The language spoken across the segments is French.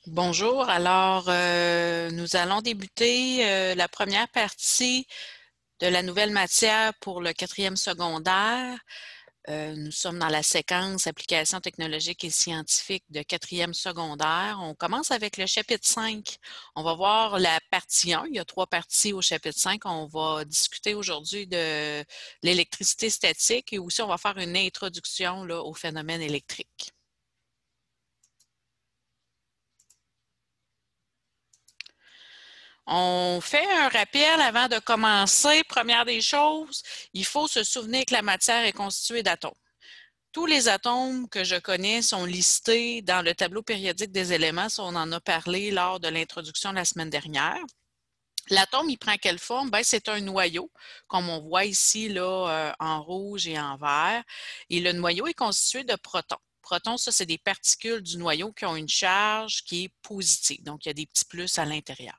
Bonjour, alors nous allons débuter la première partie de la nouvelle matière pour le quatrième secondaire. Nous sommes dans la séquence applications technologiques et scientifiques de quatrième secondaire. On commence avec le chapitre 5. On va voir la partie 1. Il y a 3 parties au chapitre 5. On va discuter aujourd'hui de l'électricité statique et aussi on va faire une introduction là, au phénomène électrique. On fait un rappel avant de commencer. Première des choses, il faut se souvenir que la matière est constituée d'atomes. Tous les atomes que je connais sont listés dans le tableau périodique des éléments. Ça, on en a parlé lors de l'introduction la semaine dernière. L'atome, il prend quelle forme? Ben, c'est un noyau, comme on voit ici là, en rouge et en vert. Et le noyau est constitué de protons. Protons, ça, c'est des particules du noyau qui ont une charge qui est positive. Donc, il y a des petits plus à l'intérieur.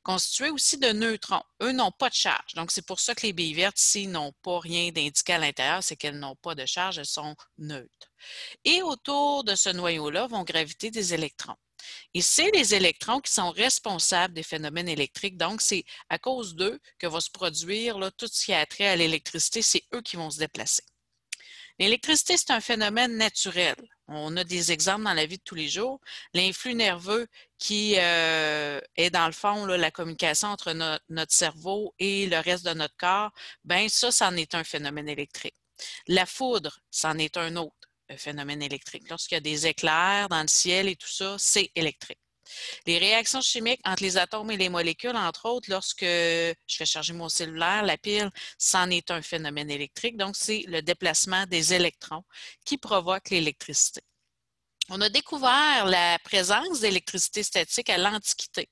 Constitués aussi de neutrons. Eux n'ont pas de charge. Donc, c'est pour ça que les billes vertes ici n'ont pas rien d'indiqué à l'intérieur, c'est qu'elles n'ont pas de charge, elles sont neutres. Et autour de ce noyau-là vont graviter des électrons. Et c'est les électrons qui sont responsables des phénomènes électriques. Donc, c'est à cause d'eux que va se produire là, tout ce qui a trait à l'électricité, c'est eux qui vont se déplacer. L'électricité, c'est un phénomène naturel. On a des exemples dans la vie de tous les jours. L'influx nerveux qui est dans le fond là, la communication entre notre cerveau et le reste de notre corps, ben ça, c'en est un phénomène électrique. La foudre, c'en est un autre phénomène électrique. Lorsqu'il y a des éclairs dans le ciel et tout ça, c'est électrique. Les réactions chimiques entre les atomes et les molécules, entre autres, lorsque je fais charger mon cellulaire, la pile, c'en est un phénomène électrique. Donc, c'est le déplacement des électrons qui provoque l'électricité. On a découvert la présence d'électricité statique à l'Antiquité.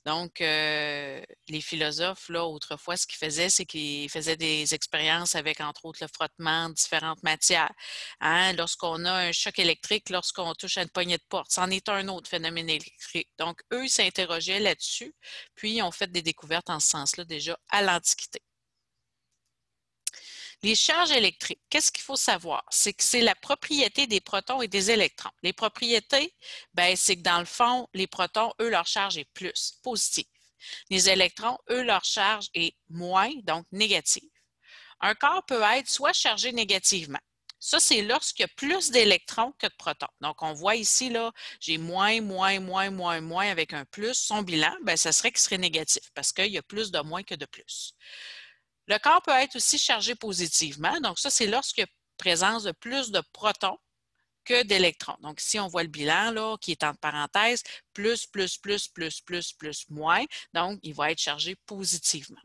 Donc, les philosophes, là, autrefois, ce qu'ils faisaient, c'est qu'ils faisaient des expériences avec, entre autres, le frottement de différentes matières. Hein? Lorsqu'on a un choc électrique, lorsqu'on touche à une poignée de porte, c'en est un autre phénomène électrique. Donc, eux, ils s'interrogeaient là-dessus, puis ils ont fait des découvertes en ce sens-là déjà à l'Antiquité. Les charges électriques, qu'est-ce qu'il faut savoir? C'est que c'est la propriété des protons et des électrons. Les propriétés, ben, c'est que dans le fond, les protons, eux, leur charge est plus, positive. Les électrons, eux, leur charge est moins, donc négative. Un corps peut être soit chargé négativement. Ça, c'est lorsqu'il y a plus d'électrons que de protons. Donc, on voit ici, là, j'ai moins, moins, moins, moins, moins avec un plus. Son bilan, ben, ça serait qu'il serait négatif parce qu'il y a plus de moins que de plus. Le corps peut être aussi chargé positivement. Donc, ça, c'est lorsqu'il y a présence de plus de protons que d'électrons. Donc, ici, on voit le bilan, là, qui est entre parenthèses, plus, plus, plus, plus, plus, plus, moins. Donc, il va être chargé positivement.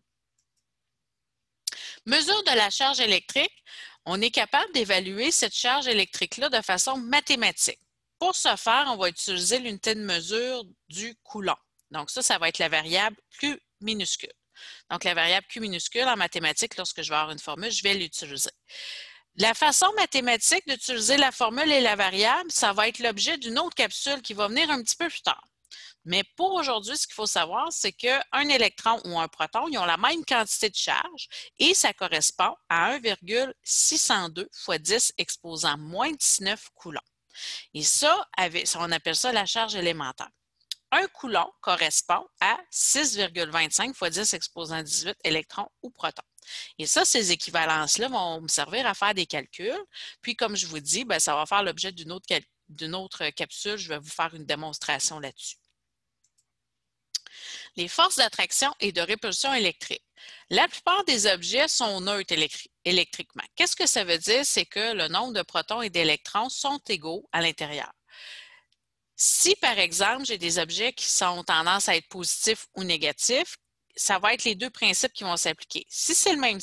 Mesure de la charge électrique, on est capable d'évaluer cette charge électrique-là de façon mathématique. Pour ce faire, on va utiliser l'unité de mesure du coulomb. Donc, ça va être la variable Q minuscule. Donc, la variable Q minuscule, en mathématiques, lorsque je vais avoir une formule, je vais l'utiliser. La façon mathématique d'utiliser la formule et la variable, ça va être l'objet d'une autre capsule qui va venir un petit peu plus tard. Mais pour aujourd'hui, ce qu'il faut savoir, c'est qu'un électron ou un proton, ils ont la même quantité de charge et ça correspond à 1,602 fois 10 exposant moins 19 coulombs. Et ça, on appelle ça la charge élémentaire. Un coulomb correspond à 6,25 fois 10 exposant 18 électrons ou protons. Et ça, ces équivalences-là vont me servir à faire des calculs. Puis, comme je vous dis, ça va faire l'objet d'une autre capsule. Je vais vous faire une démonstration là-dessus. Les forces d'attraction et de répulsion électrique. La plupart des objets sont neutres électriquement. Qu'est-ce que ça veut dire? C'est que le nombre de protons et d'électrons sont égaux à l'intérieur. Si, par exemple, j'ai des objets qui sont tendance à être positifs ou négatifs, ça va être les deux principes qui vont s'appliquer. Si c'est le même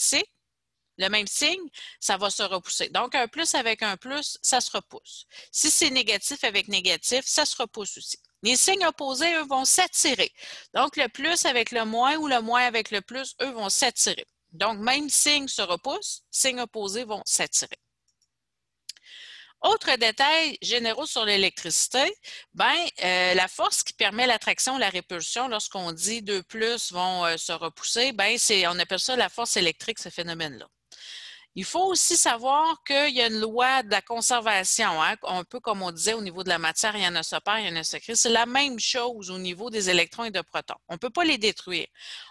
signe, ça va se repousser. Donc, un plus avec un plus, ça se repousse. Si c'est négatif avec négatif, ça se repousse aussi. Les signes opposés, eux, vont s'attirer. Donc, le plus avec le moins ou le moins avec le plus, eux, vont s'attirer. Donc, même signe se repousse, signes opposés vont s'attirer. Autre détail généraux sur l'électricité, la force qui permet l'attraction ou la répulsion, lorsqu'on dit deux plus vont se repousser, on appelle ça la force électrique, ce phénomène-là. Il faut aussi savoir qu'il y a une loi de la conservation, hein, un peu comme on disait au niveau de la matière, il y en a se perd, il y en a se crée. C'est la même chose au niveau des électrons et de protons. On ne peut pas les détruire.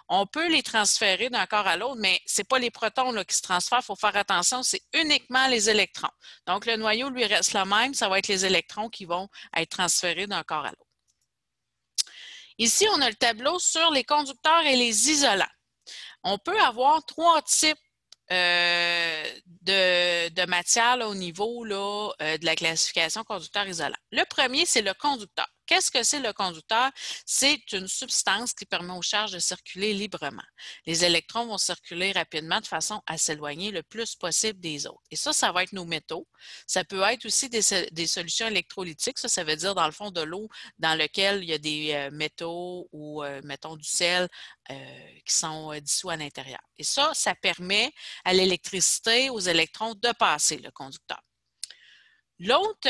On peut les transférer d'un corps à l'autre, mais ce n'est pas les protons là, qui se transfèrent. Il faut faire attention, c'est uniquement les électrons. Donc, le noyau lui reste le même, ça va être les électrons qui vont être transférés d'un corps à l'autre. Ici, on a le tableau sur les conducteurs et les isolants. On peut avoir trois types de matière là, au niveau là, de la classification conducteur-isolant. Le premier, c'est le conducteur. Qu'est-ce que c'est le conducteur? C'est une substance qui permet aux charges de circuler librement. Les électrons vont circuler rapidement de façon à s'éloigner le plus possible des autres. Et ça va être nos métaux. Ça peut être aussi des solutions électrolytiques. Ça veut dire dans le fond de l'eau dans lequel il y a des métaux ou, mettons, du sel qui sont dissous à l'intérieur. Et ça permet à l'électricité, aux électrons de passer le conducteur. L'autre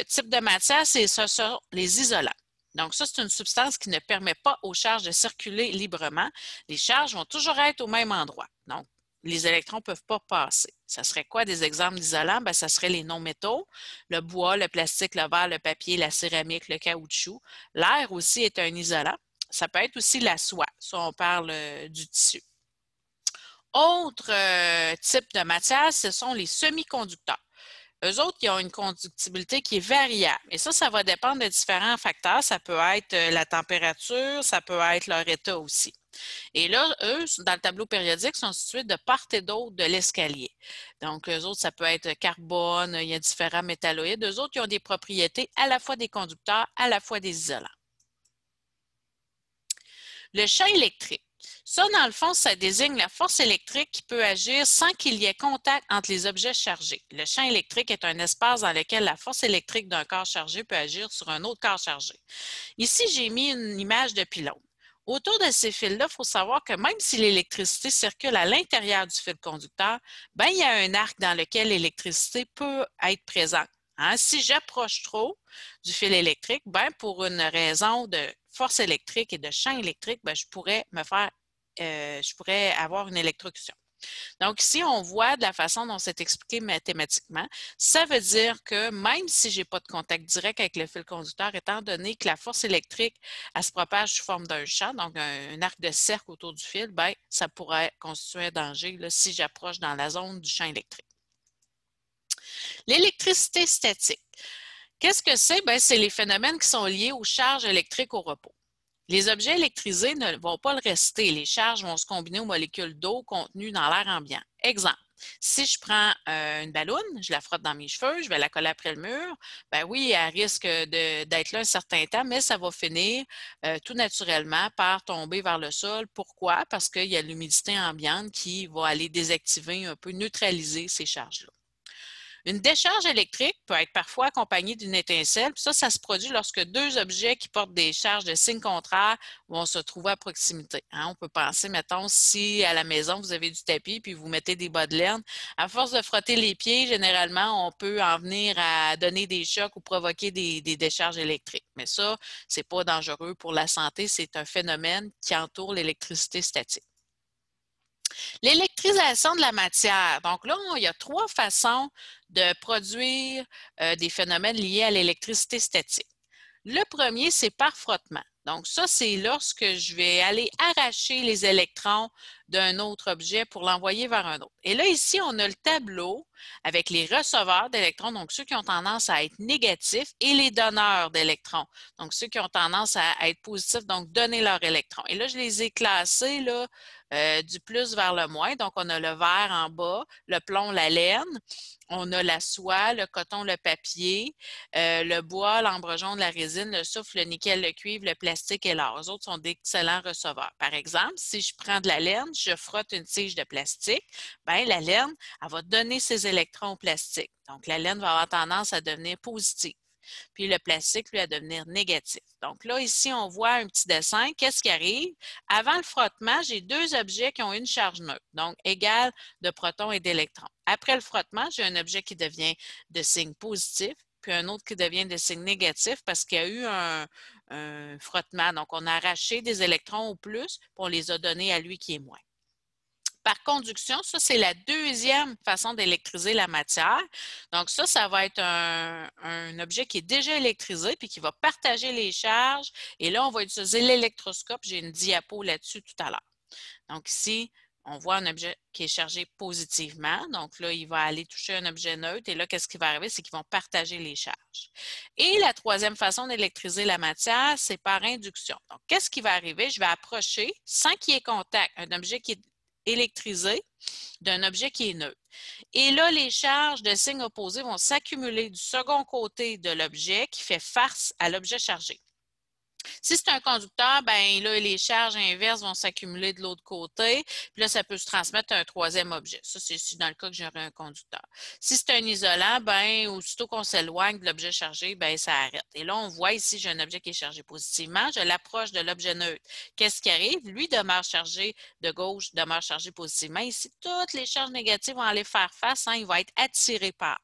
type de matière, c'est ça, les isolants. Donc, ça, c'est une substance qui ne permet pas aux charges de circuler librement. Les charges vont toujours être au même endroit. Donc, les électrons ne peuvent pas passer. Ça serait quoi des exemples d'isolants? Bien, ça serait les non-métaux, le bois, le plastique, le verre, le papier, la céramique, le caoutchouc. L'air aussi est un isolant. Ça peut être aussi la soie. Ça, on parle du tissu. Autre type de matière, ce sont les semi-conducteurs. Eux autres, ils ont une conductibilité qui est variable. Et ça va dépendre de différents facteurs. Ça peut être la température, ça peut être leur état aussi. Et là, eux, dans le tableau périodique, sont situés de part et d'autre de l'escalier. Donc, eux autres, ça peut être carbone, il y a différents métalloïdes. Eux autres, ils ont des propriétés à la fois des conducteurs, à la fois des isolants. Le champ électrique. Ça, dans le fond, ça désigne la force électrique qui peut agir sans qu'il y ait contact entre les objets chargés. Le champ électrique est un espace dans lequel la force électrique d'un corps chargé peut agir sur un autre corps chargé. Ici, j'ai mis une image de pylône. Autour de ces fils-là, il faut savoir que même si l'électricité circule à l'intérieur du fil conducteur, ben, il y a un arc dans lequel l'électricité peut être présente. Hein? Si j'approche trop du fil électrique, ben, pour une raison de force électrique et de champ électrique, ben, je pourrais avoir une électrocution. Donc, ici, on voit de la façon dont c'est expliqué mathématiquement. Ça veut dire que même si je n'ai pas de contact direct avec le fil conducteur, étant donné que la force électrique, elle se propage sous forme d'un champ, donc un arc de cercle autour du fil, bien, ça pourrait constituer un danger là, si j'approche dans la zone du champ électrique. L'électricité statique. Qu'est-ce que c'est? Bien, c'est les phénomènes qui sont liés aux charges électriques au repos. Les objets électrisés ne vont pas le rester. Les charges vont se combiner aux molécules d'eau contenues dans l'air ambiant. Exemple, si je prends une balloune, je la frotte dans mes cheveux, je vais la coller après le mur, ben oui, elle risque d'être là un certain temps, mais ça va finir tout naturellement par tomber vers le sol. Pourquoi? Parce qu'il y a l'humidité ambiante qui va aller désactiver, un peu neutraliser ces charges-là. Une décharge électrique peut être parfois accompagnée d'une étincelle. Ça se produit lorsque deux objets qui portent des charges de signe contraire vont se trouver à proximité. Hein, on peut penser, mettons, si à la maison, vous avez du tapis puis vous mettez des bas de laine, à force de frotter les pieds, généralement, on peut en venir à donner des chocs ou provoquer des décharges électriques. Mais ça, ce n'est pas dangereux pour la santé. C'est un phénomène qui entoure l'électricité statique. L'électrisation de la matière. Donc là, il y a trois façons de produire des phénomènes liés à l'électricité statique. Le premier, c'est par frottement. Donc ça, c'est lorsque je vais aller arracher les électrons d'un autre objet pour l'envoyer vers un autre. Et là, ici, on a le tableau avec les receveurs d'électrons, donc ceux qui ont tendance à être négatifs, et les donneurs d'électrons, donc ceux qui ont tendance à être positifs, donc donner leurs électrons. Et là, je les ai classés là, du plus vers le moins. Donc, on a le verre en bas, le plomb, la laine. On a la soie, le coton, le papier, le bois, l'ambre jaune, la résine, le soufre, le nickel, le cuivre, le plastique et l'or. Eux autres sont d'excellents receveurs. Par exemple, si je prends de la laine, je frotte une tige de plastique, bien, la laine, elle va donner ses électrons au plastique. Donc, la laine va avoir tendance à devenir positive. Puis le plastique, lui, à devenir négatif. Donc là, ici, on voit un petit dessin. Qu'est-ce qui arrive? Avant le frottement, j'ai deux objets qui ont une charge neutre, donc égale de protons et d'électrons. Après le frottement, j'ai un objet qui devient de signe positif, puis un autre qui devient de signe négatif parce qu'il y a eu un frottement. Donc, on a arraché des électrons au plus, puis on les a donnés à lui qui est moins. Par conduction, ça, c'est la deuxième façon d'électriser la matière. Donc, ça va être un objet qui est déjà électrisé puis qui va partager les charges. Et là, on va utiliser l'électroscope. J'ai une diapo là-dessus tout à l'heure. Donc, ici, on voit un objet qui est chargé positivement. Donc là, il va aller toucher un objet neutre. Et là, qu'est-ce qui va arriver? C'est qu'ils vont partager les charges. Et la troisième façon d'électriser la matière, c'est par induction. Donc, qu'est-ce qui va arriver? Je vais approcher, sans qu'il y ait contact, un objet qui est électrisé d'un objet qui est neutre. Et là, les charges de signe opposé vont s'accumuler du second côté de l'objet qui fait face à l'objet chargé. Si c'est un conducteur, ben là, les charges inverses vont s'accumuler de l'autre côté. Puis là, ça peut se transmettre à un troisième objet. Ça, c'est dans le cas que j'aurais un conducteur. Si c'est un isolant, ben aussitôt qu'on s'éloigne de l'objet chargé, ben ça arrête. Et là, on voit ici, j'ai un objet qui est chargé positivement. Je l'approche de l'objet neutre. Qu'est-ce qui arrive? Lui demeure chargé de gauche, demeure chargé positivement. Ici, toutes les charges négatives vont aller faire face. Il va être attiré par.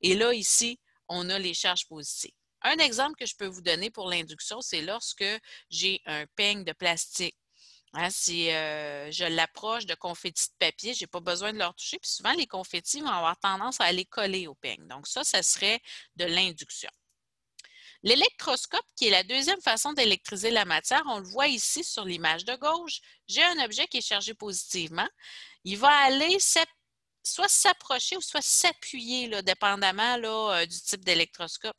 Et là, ici, on a les charges positives. Un exemple que je peux vous donner pour l'induction, c'est lorsque j'ai un peigne de plastique. Si je l'approche de confettis de papier, je n'ai pas besoin de leur toucher. Puis souvent, les confettis vont avoir tendance à aller coller au peigne. Donc ça serait de l'induction. L'électroscope, qui est la deuxième façon d'électriser la matière, on le voit ici sur l'image de gauche. J'ai un objet qui est chargé positivement. Il va aller soit s'approcher ou soit s'appuyer, dépendamment du type d'électroscope.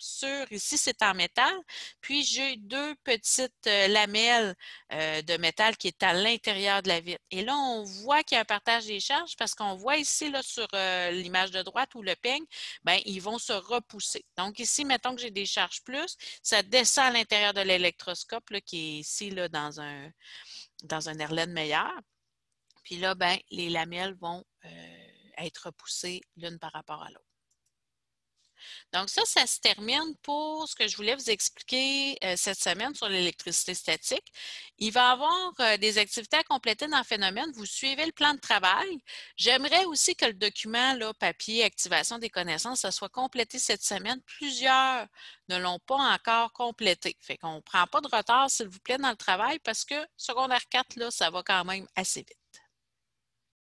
Ici, c'est en métal. Puis, j'ai deux petites lamelles de métal qui est à l'intérieur de la vitre. Et là, on voit qu'il y a un partage des charges parce qu'on voit ici là, sur l'image de droite ou le peigne, ben, ils vont se repousser. Donc, ici, mettons que j'ai des charges plus, ça descend à l'intérieur de l'électroscope qui est ici là, dans un airline meilleur. Puis là, ben, les lamelles vont être repoussées l'une par rapport à l'autre. Donc ça se termine pour ce que je voulais vous expliquer cette semaine sur l'électricité statique. Il va y avoir des activités à compléter dans le phénomène. Vous suivez le plan de travail. J'aimerais aussi que le document là, papier activation des connaissances ça soit complété cette semaine. Plusieurs ne l'ont pas encore complété. Fait qu'on ne prend pas de retard, s'il vous plaît, dans le travail parce que secondaire 4, là, ça va quand même assez vite.